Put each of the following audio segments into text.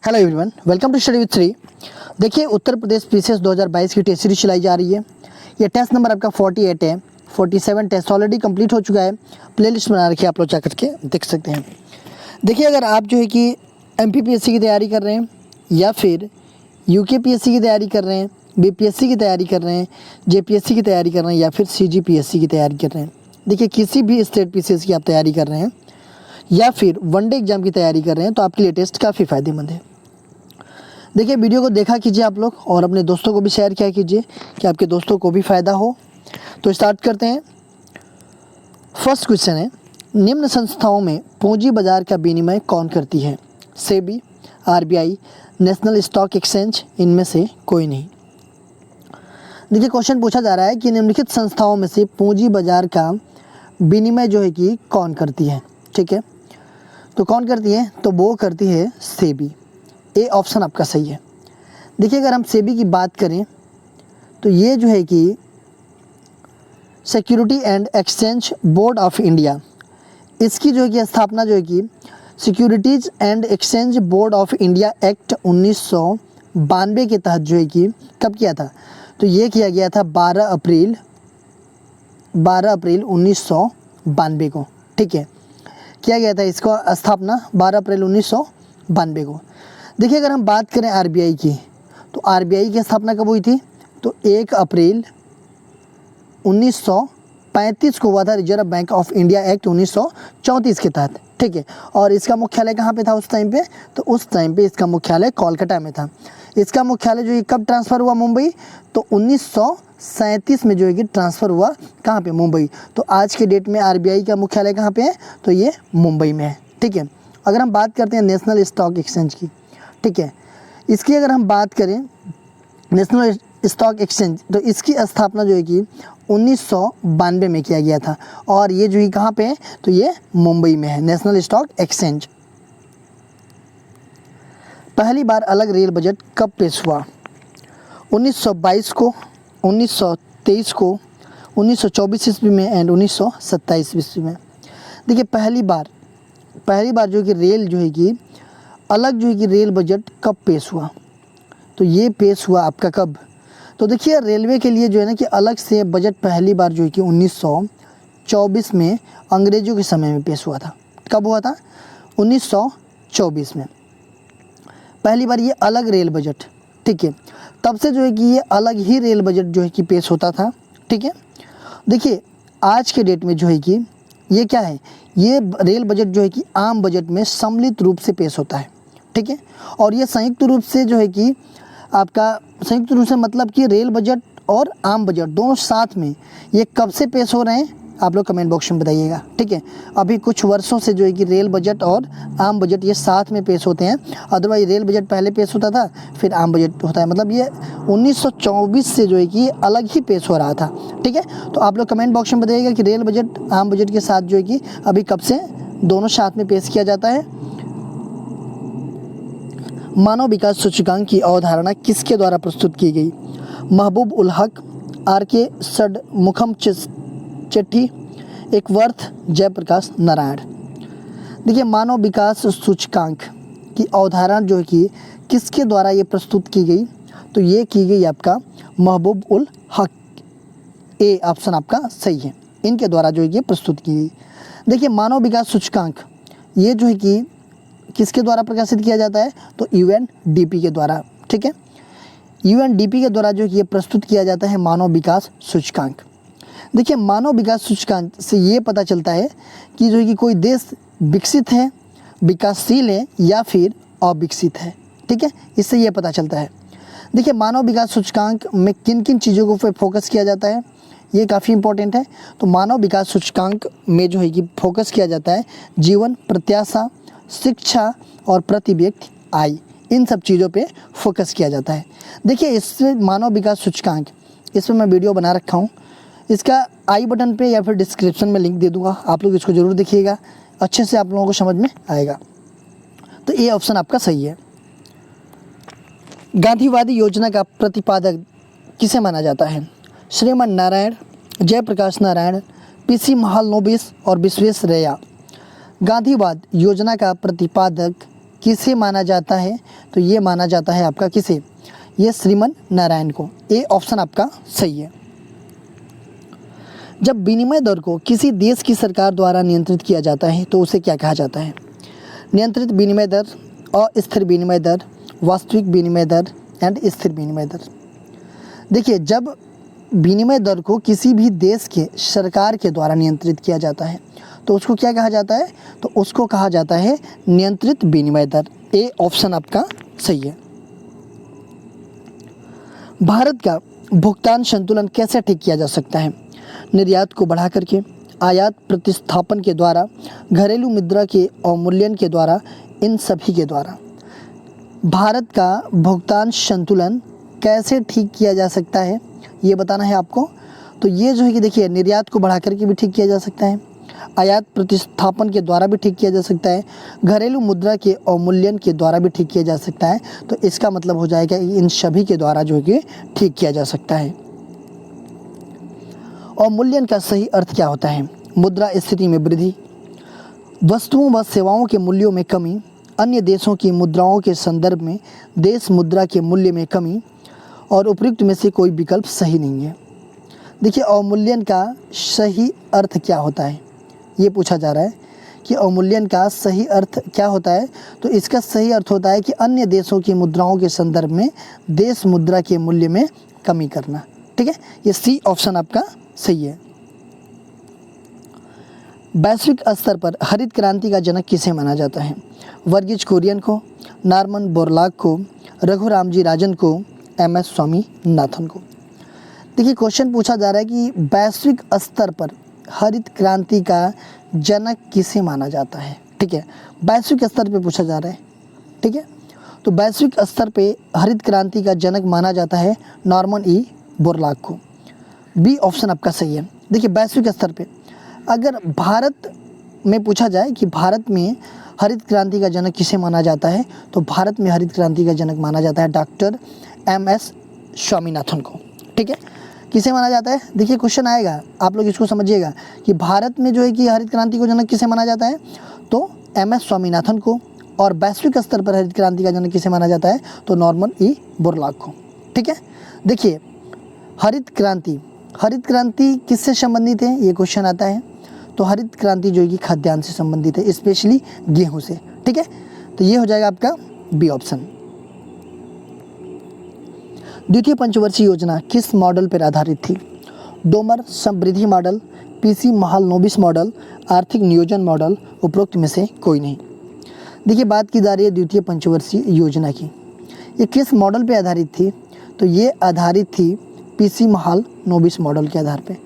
Hello everyone, welcome to study with Shri. देखिए, उत्तर प्रदेश PCS 2022 की test series चलाई जा रही है। ये टेस्ट नंबर आपका 48 है। 47 टेस्ट ऑलरेडी कंप्लीट हो चुका है। प्लेलिस्ट बना रखी है, आप लोग जा करके देख सकते हैं। देखिए, अगर आप जो है कि एमपीपीएससी की तैयारी कर रहे हैं या फिर यूकेपीएससी की तैयारी कर रहे हैं, बीपीएससी की तैयारी कर रहे हैं, जेपीएससी की तैयारी कर रहे हैं या फिर सीजीपीएससी की तैयारी कर रहे हैं, देखिए किसी भी स्टेट पीसीएस की आप तैयारी कर रहे हैं या फिर वनडे एग्जाम की तैयारी कर रहे हैं तो आपके लिए टेस्ट काफ़ी फ़ायदेमंद है। देखिए, वीडियो को देखा कीजिए आप लोग और अपने दोस्तों को भी शेयर किया कीजिए कि आपके दोस्तों को भी फ़ायदा हो। तो स्टार्ट करते हैं। फर्स्ट क्वेश्चन है, निम्न संस्थाओं में पूंजी बाजार का विनिमय कौन करती है? SEBI, RBI, national stock exchange, इनमें से कोई नहीं। देखिए, क्वेश्चन पूछा जा रहा है कि निम्नलिखित संस्थाओं में से पूंजी बाजार का विनिमय जो है कि कौन करती है। ठीक है, तो कौन करती है? तो वो करती है सेबी। ए ऑप्शन आपका सही है। देखिए, अगर हम सेबी की बात करें तो ये जो है कि security and exchange board of India, इसकी जो है कि स्थापना जो है कि securities and exchange board of India act 1992 के तहत जो है कि कब किया था? तो ये किया गया था 12 अप्रैल 1992 को। ठीक है, किया गया था इसका स्थापना 12 अप्रैल 1992 को। देखिए, अगर हम बात करें आरबीआई की तो आरबीआई की स्थापना कब हुई थी? तो 1 अप्रैल 1935 को हुआ था, reserve bank of India act 1934 के तहत। ठीक है, और इसका मुख्यालय कहाँ पे था उस टाइम पे? तो उस टाइम पे इसका मुख्यालय कोलकाता में था। इसका मुख्यालय जो है कब ट्रांसफ़र हुआ? मुंबई। तो 1937 में जो है कि ट्रांसफ़र हुआ कहाँ पे? मुंबई। तो आज के डेट में आरबीआई का मुख्यालय कहाँ पे है? तो ये मुंबई में है। ठीक है, अगर हम बात करते हैं नेशनल स्टॉक एक्सचेंज की, ठीक है, इसकी अगर हम बात करें नेशनल स्टॉक एक्सचेंज, तो इसकी स्थापना जो है कि 1992 में किया गया था और ये जो है कहाँ पे है? तो ये मुंबई में है, नेशनल स्टॉक एक्सचेंज। पहली बार अलग रेल बजट कब पेश हुआ? 1922 को, 1923 को, 1924 ईस्वी में एंड 1927 ईस्वी में। देखिए, पहली बार जो कि रेल जो है कि अलग जो है कि रेल बजट कब पेश हुआ? तो ये पेश हुआ आपका कब? तो देखिए, रेलवे के लिए जो है ना कि अलग से बजट पहली बार जो है कि 1924 में अंग्रेज़ों के समय में पेश हुआ था। कब हुआ था? 1924 में पहली बार ये अलग रेल बजट। ठीक है, तब से जो है कि ये अलग ही रेल बजट जो है कि पेश होता था। ठीक है, देखिए आज के डेट में जो है कि ये क्या है? ये रेल बजट जो है कि आम बजट में सम्मिलित रूप से पेश होता है। ठीक है, और ये संयुक्त रूप से जो है कि आपका संयुक्त रूप से मतलब कि रेल बजट और आम बजट दोनों साथ में ये कब से पेश हो रहे हैं? आप लोग कमेंट बॉक्स में बताइएगा। ठीक है, अभी कुछ वर्षों से जो है कि रेल बजट और आम बजट ये साथ में पेश होते हैं। अदरवाइज रेल बजट पहले पेश होता था, फिर आम बजट होता है। मतलब ये 1924 से जो है कि अलग ही पेश हो रहा था। ठीक है, तो आप लोग कमेंट बॉक्स में बताइएगा कि रेल बजट आम बजट के साथ जो है कि अभी कब से दोनों साथ में पेश किया जाता है। मानव विकास सूचकांक की अवधारणा किसके द्वारा प्रस्तुत की गई? महबूब उल हक, आर.के. षणमुखम चेट्टी, एकवर्थ, जयप्रकाश नारायण। देखिए, मानव विकास सूचकांक की अवधारणा जो है कि किसके द्वारा ये प्रस्तुत की गई? तो ये की गई आपका महबूब उल हक। ए ऑप्शन आपका सही है, इनके द्वारा जो है ये प्रस्तुत की गई। देखिए, मानव विकास सूचकांक ये जो है कि किसके द्वारा प्रकाशित किया जाता है? तो यूएनडीपी के द्वारा। ठीक है, यूएनडीपी के द्वारा जो ये प्रस्तुत किया जाता है मानव विकास सूचकांक। देखिए, मानव विकास सूचकांक से ये पता चलता है कि जो है कि कोई देश विकसित है, विकासशील है या फिर अविकसित है। ठीक है, इससे ये पता चलता है। देखिए, मानव विकास सूचकांक में किन किन चीज़ों को पे फोकस किया जाता है, ये काफ़ी इंपॉर्टेंट है। तो मानव विकास सूचकांक में जो है कि फोकस किया जाता है जीवन प्रत्याशा, शिक्षा और प्रति व्यक्ति आय, इन सब चीज़ों पे फोकस किया जाता है। देखिए, इससे मानव विकास सूचकांक, इस पर मैं वीडियो बना रखा हूँ, इसका आई बटन पे या फिर डिस्क्रिप्शन में लिंक दे दूँगा, आप लोग इसको ज़रूर देखिएगा, अच्छे से आप लोगों को समझ में आएगा। तो ये ऑप्शन आपका सही है। गांधीवादी योजना का प्रतिपादक किसे माना जाता है? श्रीमन नारायण, जयप्रकाश नारायण, पीसी महालनोबिस और विश्वेश्वरैया। गांधीवाद योजना का प्रतिपादक किसे माना जाता है? तो ये माना जाता है आपका किसे? ये श्रीमन नारायण को। ए ऑप्शन आपका सही है। जब विनिमय दर को किसी देश की सरकार द्वारा नियंत्रित किया जाता है तो उसे क्या कहा जाता है? नियंत्रित विनिमय दर, अस्थिर विनिमय दर, वास्तविक विनिमय दर एंड स्थिर विनिमय दर। देखिए, जब विनिमय दर को किसी भी देश के सरकार के द्वारा नियंत्रित किया जाता है तो उसको क्या कहा जाता है? तो उसको कहा जाता है नियंत्रित विनिमय दर। ए ऑप्शन आपका सही है। भारत का भुगतान संतुलन कैसे ठीक किया जा सकता है? निर्यात को बढ़ा करके, आयात प्रतिस्थापन के द्वारा, घरेलू मुद्रा के अवमूल्यन के द्वारा, इन सभी के द्वारा। भारत का भुगतान संतुलन कैसे ठीक किया जा सकता है ये बताना है आपको। तो ये जो है कि देखिए, निर्यात को बढ़ा करके भी ठीक किया जा सकता है, आयात प्रतिस्थापन के द्वारा भी ठीक किया जा सकता है, घरेलू मुद्रा के अवमूल्यन के द्वारा भी ठीक किया जा सकता है। तो इसका मतलब हो जाएगा इन सभी के द्वारा जो है कि ठीक किया जा सकता है। अवमूल्यन का सही अर्थ क्या होता है? मुद्रा स्थिति में वृद्धि, वस्तुओं व सेवाओं के मूल्यों में कमी, अन्य देशों की मुद्राओं के संदर्भ में देश मुद्रा के मूल्य में कमी, और उपयुक्त में से कोई विकल्प सही नहीं है। देखिए, अवमूल्यन का सही अर्थ क्या होता है ये पूछा जा रहा है कि अवमूल्यन का सही अर्थ क्या होता है। तो इसका सही अर्थ होता है कि अन्य देशों की मुद्राओं के संदर्भ में देश मुद्रा के मूल्य में कमी करना। ठीक है, ये सी ऑप्शन आपका सही है। वैश्विक स्तर पर हरित क्रांति का जनक किसे माना जाता है? वर्गीज कुरियन को, नॉर्मन बोरलॉग को, रघुरामजी राजन को, एम.एस. स्वामीनाथन को। देखिए, क्वेश्चन पूछा जा रहा है कि वैश्विक स्तर पर हरित क्रांति का जनक किसे माना जाता है। ठीक है, वैश्विक स्तर पे पूछा जा रहा है। ठीक है, तो वैश्विक स्तर पे हरित क्रांति का जनक माना जाता है नॉर्मन ई बोरलॉग को। बी ऑप्शन आपका सही है। देखिए, वैश्विक स्तर पे अगर भारत में पूछा जाए कि भारत में हरित क्रांति का जनक किसे माना जाता है, तो भारत में हरित क्रांति का जनक माना जाता है डॉक्टर एम.एस. स्वामीनाथन को। ठीक है, किसे माना जाता है? देखिए, क्वेश्चन आएगा, आप लोग इसको समझिएगा कि भारत में जो है कि हरित क्रांति को जनक किसे माना जाता है, तो एम.एस. स्वामीनाथन को। और वैश्विक स्तर पर हरित क्रांति का जनक किसे माना जाता है, तो नॉर्मन ई बोरलॉग को। ठीक है, देखिए, हरित क्रांति किससे संबंधित है ये क्वेश्चन आता है। तो हरित क्रांति जो है कि खाद्यान्न से संबंधित है, स्पेशली गेहूं से। ठीक है, तो ये हो जाएगा आपका बी ऑप्शन। द्वितीय पंचवर्षीय योजना किस मॉडल पर आधारित थी? डोमर समृद्धि मॉडल, पीसी महालनोबिस मॉडल, आर्थिक नियोजन मॉडल, उपरोक्त में से कोई नहीं। देखिए, बात की जा रही है द्वितीय पंचवर्षीय योजना की। ये किस मॉडल पे आधारित थी? तो ये आधारित थी पीसी महालनोबिस मॉडल के आधार पे।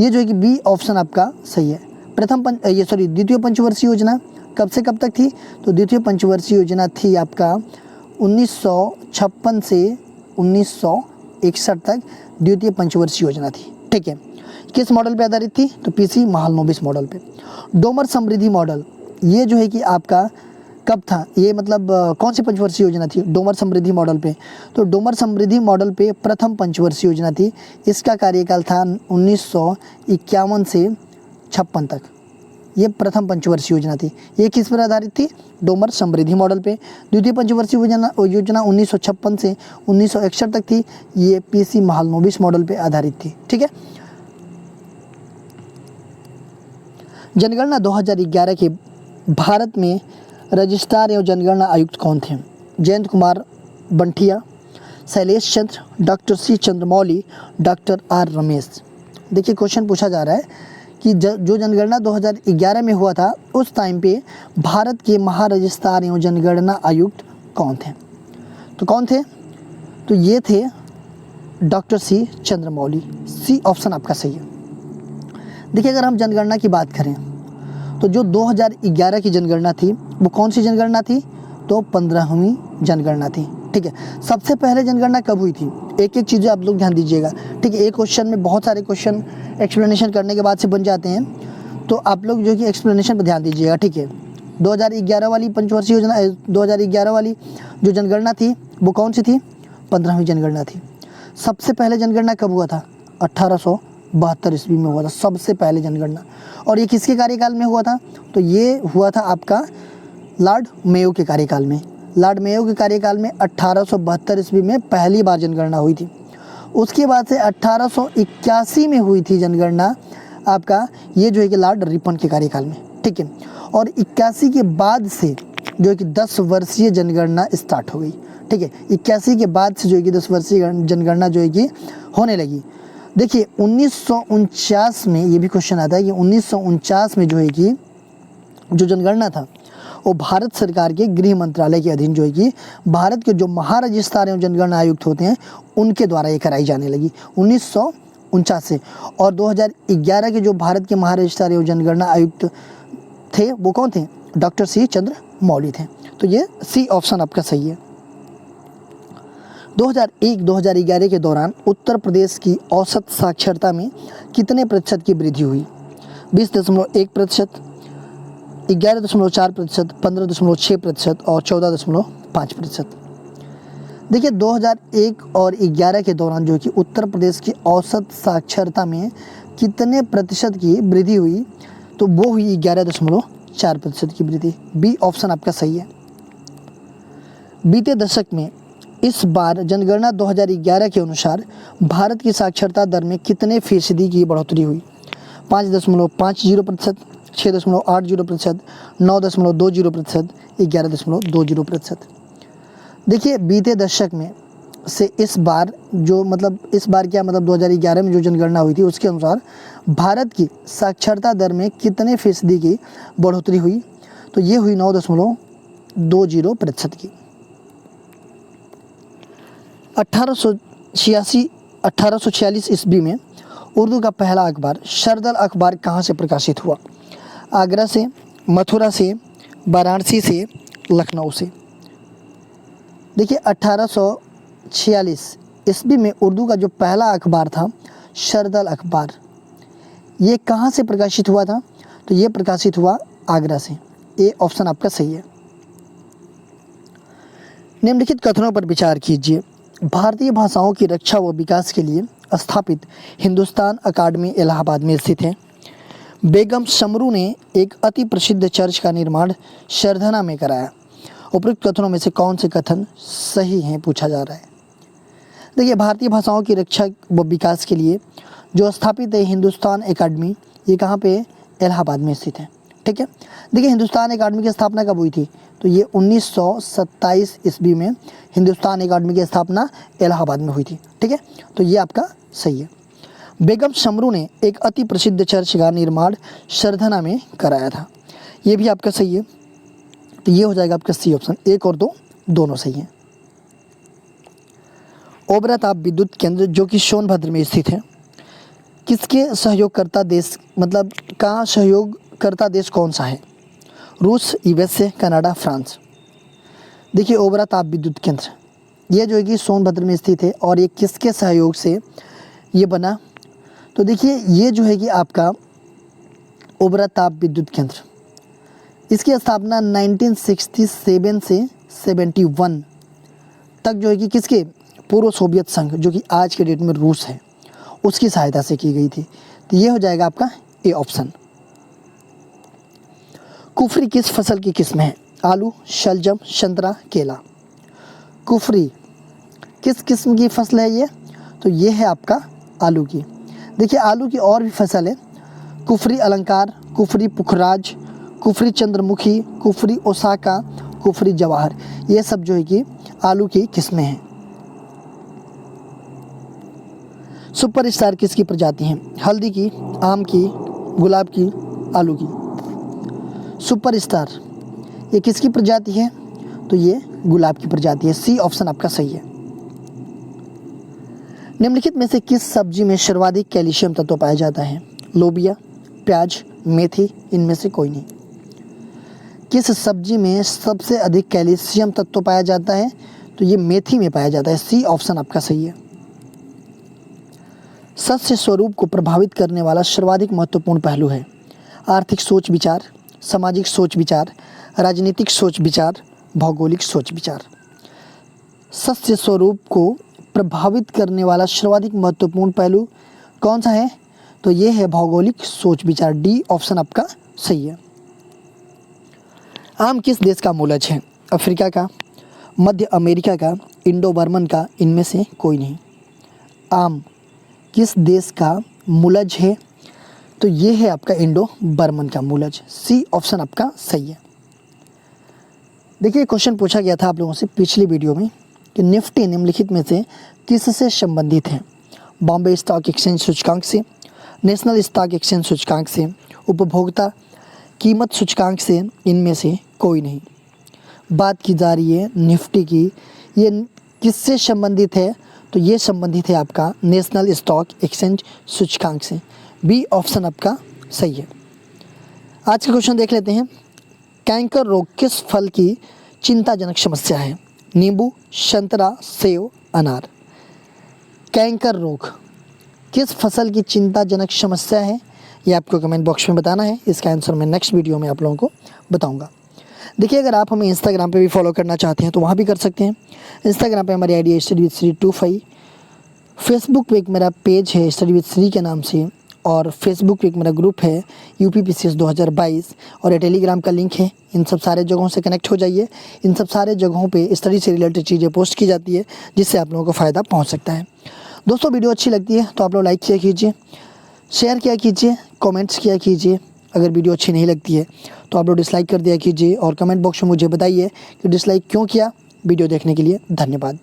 ये जो है कि बी ऑप्शन आपका सही है। द्वितीय पंचवर्षीय योजना कब से कब तक थी? तो द्वितीय पंचवर्षीय योजना थी आपका 1956 से 1961 तक द्वितीय पंचवर्षीय योजना थी। ठीक है, किस मॉडल पे आधारित थी? तो पीसी महालनोबिस मॉडल पे। डोमर समृद्धि मॉडल ये जो है कि आपका कब था? ये मतलब कौन सी पंचवर्षीय योजना थी? डोमर समृद्धि मॉडल पे। तो डोमर समृद्धि मॉडल पे प्रथम पंचवर्षीय योजना थी। इसका कार्यकाल था 1951 से 56 तक। ये प्रथम पंचवर्षीय योजना थी। ये किस पर आधारित थी? डोमर समृद्धि मॉडल पे। द्वितीय पंचवर्षीय योजना 1956 से 1961 तक थी। ये पीसी महालनोबिस मॉडल पे आधारित थी। ठीक है, जनगणना 2011 के भारत में रजिस्ट्रार एवं जनगणना आयुक्त कौन थे? Jayant Kumar Banthia, Shailesh Chandra, doctor C Chandramouli, doctor R Ramesh. देखिए, क्वेश्चन पूछा जा रहा है कि जो जनगणना 2011 में हुआ था उस टाइम पे भारत के महारजिस्ट्रार एवं जनगणना आयुक्त कौन थे? तो कौन थे? तो ये थे doctor C Chandramouli. C option आपका सही है। देखिए, अगर हम जनगणना की बात करें तो जो 2011 की जनगणना थी वो कौन सी जनगणना थी? तो 15वीं जनगणना थी। ठीक है, सबसे पहले जनगणना कब हुई थी? एक एक चीज़ें आप लोग ध्यान दीजिएगा। ठीक है, एक क्वेश्चन में बहुत सारे क्वेश्चन एक्सप्लेनेशन करने के बाद से बन जाते हैं, तो आप लोग जो कि एक्सप्लेनेशन पर ध्यान दीजिएगा। ठीक है, 2011 वाली पंचवर्षीय योजना 2011 वाली जो जनगणना थी वो कौन सी थी? 15वीं जनगणना थी। सबसे पहले जनगणना कब हुआ था? 1872 ईस्वी में हुआ था सबसे पहले जनगणना। और ये किसके कार्यकाल में हुआ था? तो ये हुआ था आपका लॉर्ड मेयो के कार्यकाल में। लॉर्ड मेयो के कार्यकाल में 1872 ईस्वी में पहली बार जनगणना हुई थी। उसके बाद से 1881 में हुई थी जनगणना आपका, ये जो है कि लॉर्ड रिपन के कार्यकाल में, ठीक है। और 81 के बाद से जो है कि 10 वर्षीय जनगणना स्टार्ट हो गई, ठीक है। 81 के बाद से जो है कि 10 वर्षीय जनगणना जो है कि होने लगी। देखिए 1949 में, ये भी क्वेश्चन आता है कि 1949 में जो है कि जो जनगणना था वो भारत सरकार के गृह मंत्रालय के अधीन जो है कि भारत के जो महारजिस्ट्रार एवं जनगणना आयुक्त होते हैं उनके द्वारा ये कराई जाने लगी 1949 से। और 2011 के जो भारत के महारजिस्ट्रार एवं जनगणना आयुक्त थे वो कौन थे? डॉक्टर सी चंद्रमौली थे। तो ये सी ऑप्शन आपका सही है। 2001-2011 के दौरान उत्तर प्रदेश की औसत साक्षरता में कितने प्रतिशत की वृद्धि हुई? 20.1%, 11.4%, 15.6% और 14.5%। देखिए 2001 और 11 के दौरान जो कि उत्तर प्रदेश की औसत साक्षरता में कितने प्रतिशत की वृद्धि हुई, तो वो हुई 11.4% की वृद्धि। बी ऑप्शन आपका सही है। बीते दशक में इस बार जनगणना 2011 के अनुसार भारत की साक्षरता दर में कितने फीसदी की बढ़ोतरी हुई? 5.50%, 6.80%, 9.20%, 11.20%। देखिए बीते दशक में से इस बार जो मतलब इस बार क्या मतलब 2011 में जो जनगणना हुई थी उसके अनुसार भारत की साक्षरता दर में कितने फीसदी की बढ़ोतरी हुई, तो ये हुई 9.20% की। 1846 ईस्वी में उर्दू का पहला अखबार शरदल अखबार कहाँ से प्रकाशित हुआ? आगरा से, मथुरा से, वाराणसी से, लखनऊ से। देखिए 1846 ईस्वी में उर्दू का जो पहला अखबार था शरदल अखबार, ये कहाँ से प्रकाशित हुआ था? तो ये प्रकाशित हुआ आगरा से। ए ऑप्शन आपका सही है। निम्नलिखित कथनों पर विचार कीजिए। भारतीय भाषाओं की रक्षा व विकास के लिए स्थापित हिंदुस्तान अकादमी इलाहाबाद में स्थित है। बेगम समरू ने एक अति प्रसिद्ध चर्च का निर्माण शरधना में कराया। उपयुक्त कथनों में से कौन से कथन सही हैं, पूछा जा रहा है। देखिए भारतीय भाषाओं की रक्षा व विकास के लिए जो स्थापित है हिंदुस्तान अकादमी, ये कहाँ पे? इलाहाबाद में स्थित है, ठीक है। देखिए हिंदुस्तान अकादमी की स्थापना कब हुई थी? तो ये 1927 ईस्वी में हिंदुस्तान अकादमी की स्थापना इलाहाबाद में हुई थी, ठीक है। तो ये आपका सही है। बेगम समरू ने एक अति प्रसिद्ध चर्च का निर्माण शरधना में कराया था, ये भी आपका सही है। तो ये हो जाएगा आपका सी ऑप्शन। 1 और 2 दोनों सही हैं। ओबरा ताप विद्युत केंद्र जो कि सोनभद्र में स्थित है, किसके सहयोगकर्ता देश मतलब का सहयोगकर्ता देश कौन सा है? रूस, यूएसए, कनाडा, फ्रांस। देखिए ओबरा ताप विद्युत केंद्र ये जो है कि सोनभद्र में स्थित है और ये किसके सहयोग से ये बना? तो देखिए ये जो है कि आपका ओबरा ताप विद्युत केंद्र, इसकी स्थापना 1967 से 71 तक जो है कि किसके? पूर्व सोवियत संघ जो कि आज के डेट में रूस है, उसकी सहायता से की गई थी। तो ये हो जाएगा आपका ए ऑप्शन। कुफरी किस फसल की किस्म है? आलू, शलजम, संतरा, केला। कुफरी किस किस्म की फसल है ये? तो ये है आपका आलू की। देखिए आलू की और भी फसल है, कुफरी अलंकार, कुफरी पुखराज, कुफरी चंद्रमुखी, कुफरी ओसाका, कुफरी जवाहर। ये सब जो है कि आलू की किस्में हैं। सुपरस्टार किसकी प्रजाति है? हल्दी की, आम की, गुलाब की, आलू की। सुपरस्टार ये किसकी प्रजाति है? तो ये गुलाब की प्रजाति है। सी ऑप्शन आपका सही है। निम्नलिखित में से किस सब्जी में सर्वाधिक कैल्शियम तत्व पाया जाता है? लोबिया, प्याज, मेथी, इनमें से कोई नहीं। किस सब्जी में सबसे अधिक कैल्शियम तत्व पाया जाता है? तो ये मेथी में पाया जाता है। सी ऑप्शन आपका सही है। सस्य स्वरूप को प्रभावित करने वाला सर्वाधिक महत्वपूर्ण पहलू है? आर्थिक सोच विचार, सामाजिक सोच विचार, राजनीतिक सोच विचार, भौगोलिक सोच विचार। सस्य स्वरूप को प्रभावित करने वाला सर्वाधिक महत्वपूर्ण पहलू कौन सा है? तो ये है भौगोलिक सोच विचार। डी ऑप्शन आपका सही है। आम किस देश का मूलज है? अफ्रीका का, मध्य अमेरिका का, इंडो बर्मन का, इनमें से कोई नहीं। आम किस देश का मूलज है? तो ये है आपका इंडो बर्मन का मूलज। सी ऑप्शन आपका सही है। देखिए क्वेश्चन पूछा गया था आप लोगों से पिछली वीडियो में कि निफ्टी निम्नलिखित में से किससे संबंधित है? बॉम्बे स्टॉक एक्सचेंज सूचकांक से, नेशनल स्टॉक एक्सचेंज सूचकांक से, उपभोक्ता कीमत सूचकांक से, इनमें से कोई नहीं। बात की जा रही है निफ्टी की, ये किससे संबंधित है? तो ये संबंधित है आपका नेशनल स्टॉक एक्सचेंज सूचकांक से। बी ऑप्शन आपका सही है। आज का क्वेश्चन देख लेते हैं। कैंकर रोग किस फल की चिंताजनक समस्या है? नींबू, संतरा, सेब, अनार। कैंकर रोग किस फसल की चिंताजनक समस्या है? ये आपको कमेंट बॉक्स में बताना है। इसका आंसर मैं नेक्स्ट वीडियो में आप लोगों को बताऊंगा। देखिए अगर आप हमें इंस्टाग्राम पे भी फॉलो करना चाहते हैं तो वहाँ भी कर सकते हैं। इंस्टाग्राम पे हमारी आईडी है स्टडी विद श्री 25। फेसबुक पे एक मेरा पेज है स्टडी विद श्री के नाम से, और फेसबुक पे एक मेरा ग्रुप है UPPCS 2022, और ये टेलीग्राम का लिंक है। इन सब सारे जगहों से कनेक्ट हो जाइए। इन सब सारे जगहों पे स्टडी से रिलेटेड चीज़ें पोस्ट की जाती है जिससे आप लोगों को फ़ायदा पहुंच सकता है। दोस्तों वीडियो अच्छी लगती है तो आप लोग लाइक किया कीजिए, शेयर किया कीजिए, कमेंट्स किया कीजिए। अगर वीडियो अच्छी नहीं लगती है तो आप लोग डिसलाइक कर दिया कीजिए, और कमेंट बॉक्स में मुझे बताइए कि डिसलाइक क्यों किया। वीडियो देखने के लिए धन्यवाद।